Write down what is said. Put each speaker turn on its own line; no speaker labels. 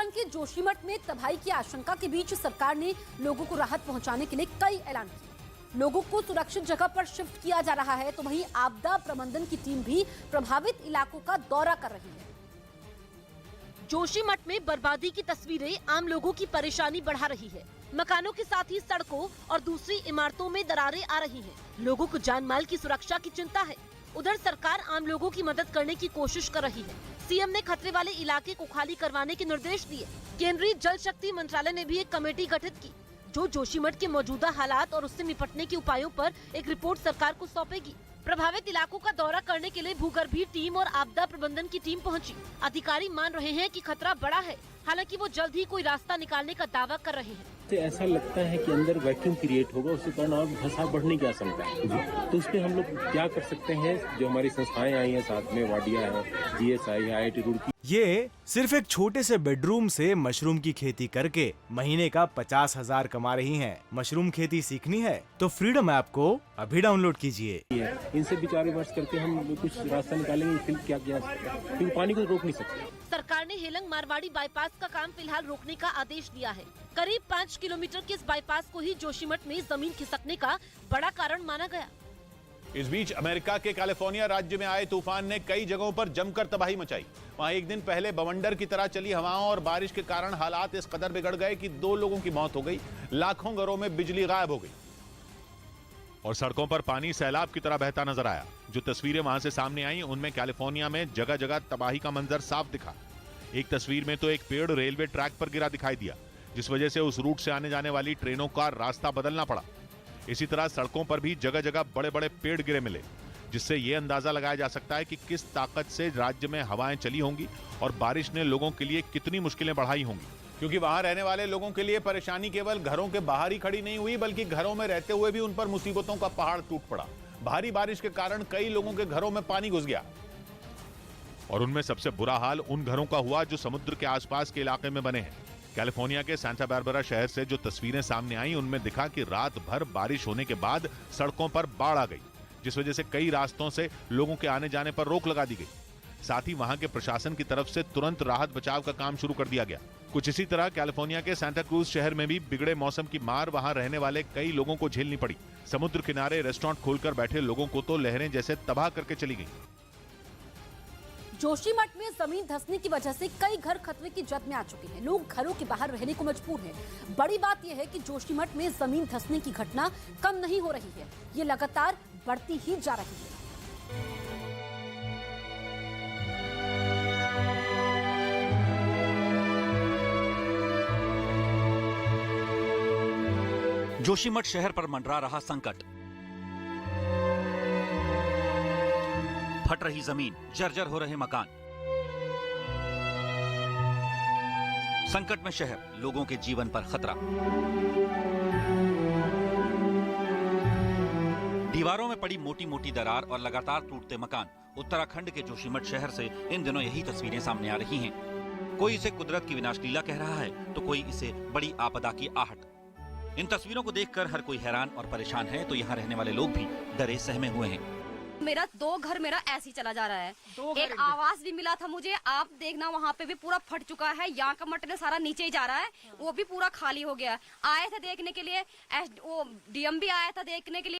उत्तराखंड के जोशीमठ में तबाही की आशंका के बीच सरकार ने लोगों को राहत पहुंचाने के लिए कई ऐलान किए। लोगों को सुरक्षित जगह पर शिफ्ट किया जा रहा है, तो वहीं आपदा प्रबंधन की टीम भी प्रभावित इलाकों का दौरा कर रही है। जोशीमठ में बर्बादी की तस्वीरें आम लोगों की परेशानी बढ़ा रही है। मकानों के साथ ही सड़कों और दूसरी इमारतों में दरारें आ रही हैं। लोगों को जान माल की सुरक्षा की चिंता है। उधर सरकार आम लोगों की मदद करने की कोशिश कर रही है। सीएम ने खतरे वाले इलाके को खाली करवाने के निर्देश दिए। केंद्रीय जल शक्ति मंत्रालय ने भी एक कमेटी गठित की, जो जोशीमठ के मौजूदा हालात और उससे निपटने के उपायों पर एक रिपोर्ट सरकार को सौंपेगी। प्रभावित इलाकों का दौरा करने के लिए भूगर्भीय टीम और आपदा प्रबंधन की टीम पहुंची। अधिकारी मान रहे हैं कि खतरा बड़ा है, हालांकि वो जल्द ही कोई रास्ता निकालने का दावा कर रहे हैं।
ऐसा लगता है कि अंदर वैक्यूम क्रिएट होगा, उससे कारण और धंसा बढ़ने की आशंका है। तो उसमें हम लोग क्या कर सकते हैं? जो हमारी संस्थाएं आई हैं साथ में, वाडिया है, GSI है, IIT रुड़की।
ये सिर्फ एक छोटे से बेडरूम से मशरूम की खेती करके महीने का 50,000 कमा रही हैं। मशरूम खेती सीखनी है तो फ्रीडम ऐप को अभी डाउनलोड कीजिए।
इनसे विचार विमर्श करके हम कुछ रास्ता निकालेंगे। फिर क्या किया, क्योंकि पानी को रोक नहीं सकते।
सरकार ने हेलंग मारवाड़ी बाईपास का काम फिलहाल रोकने का आदेश दिया है। करीब 5 किलोमीटर के इस बाईपास को ही जोशीमठ में जमीन खिसकने का बड़ा कारण माना गया।
इस बीच अमेरिका के कैलिफोर्निया राज्य में आए तूफान ने कई जगहों पर जमकर तबाही मचाई। वहां एक दिन पहले बवंडर की तरह चली हवाओं और बारिश के कारण हालात इस कदर बिगड़ गए कि 2 लोगों की मौत हो गई, लाखों घरों में बिजली गायब हो गई और सड़कों पर पानी सैलाब की तरह बहता नजर आया। जो तस्वीरें वहां से सामने आई, उनमें कैलिफोर्निया में जगह जगह तबाही का मंजर साफ दिखा। एक तस्वीर में तो एक पेड़ रेलवे ट्रैक पर गिरा दिखाई दिया, जिस वजह से उस रूट से आने जाने वाली ट्रेनों का रास्ता बदलना पड़ा। इसी तरह सड़कों पर भी जगह जगह बड़े बड़े पेड़ गिरे मिले, जिससे यह अंदाजा लगाया जा सकता है कि किस ताकत से राज्य में हवाएं चली होंगी और बारिश ने लोगों के लिए कितनी मुश्किलें बढ़ाई होंगी। क्योंकि वहां रहने वाले लोगों के लिए परेशानी केवल घरों के बाहर ही खड़ी नहीं हुई, बल्कि घरों में रहते हुए भी उन पर मुसीबतों का पहाड़ टूट पड़ा। भारी बारिश के कारण कई लोगों के घरों में पानी घुस गया और उनमें सबसे बुरा हाल उन घरों का हुआ जो समुद्र के आसपास के इलाके में बने हैं। कैलिफोर्निया के सांता बारबरा शहर से जो तस्वीरें सामने आई, उनमें दिखा कि रात भर बारिश होने के बाद सड़कों पर बाढ़ आ गई, जिस वजह से कई रास्तों से लोगों के आने जाने पर रोक लगा दी गई। साथ ही वहां के प्रशासन की तरफ से तुरंत राहत बचाव का काम शुरू कर दिया गया। कुछ इसी तरह कैलिफोर्निया के सांता क्रूज शहर में भी बिगड़े मौसम की मार वहां रहने वाले कई लोगों को झेलनी पड़ी। समुद्र किनारे रेस्टोरेंट खोलकर बैठे लोगों को तो लहरें जैसे तबाह करके चली गई।
जोशीमठ में जमीन धंसने की वजह से कई घर खतरे की जद में आ चुके हैं। लोग घरों के बाहर रहने को मजबूर हैं। बड़ी बात यह है कि जोशीमठ में जमीन धंसने की घटना कम नहीं हो रही है, ये लगातार बढ़ती ही जा रही है।
जोशीमठ शहर पर मंडरा रहा संकट। फट रही जमीन, जर्जर हो रहे मकान। संकट में शहर, लोगों के जीवन पर खतरा। दीवारों में पड़ी मोटी मोटी दरार और लगातार टूटते मकान। उत्तराखंड के जोशीमठ शहर से इन दिनों यही तस्वीरें सामने आ रही हैं। कोई इसे कुदरत की विनाश लीला कह रहा है, तो कोई इसे बड़ी आपदा की आहट। इन तस्वीरों को देखकर हर कोई हैरान और परेशान है, तो यहाँ रहने वाले लोग भी डरे सहमे हुए हैं।
मेरा 2 घर मेरा ऐसे ही चला जा रहा है। एक आवास भी मिला था मुझे, आप देखना वहाँ पे भी पूरा फट चुका है। यहाँ का मटेरियल सारा नीचे ही जा रहा है, वो भी पूरा खाली हो गया। आए थे देखने के लिए, वो DM भी आया था देखने के लिए।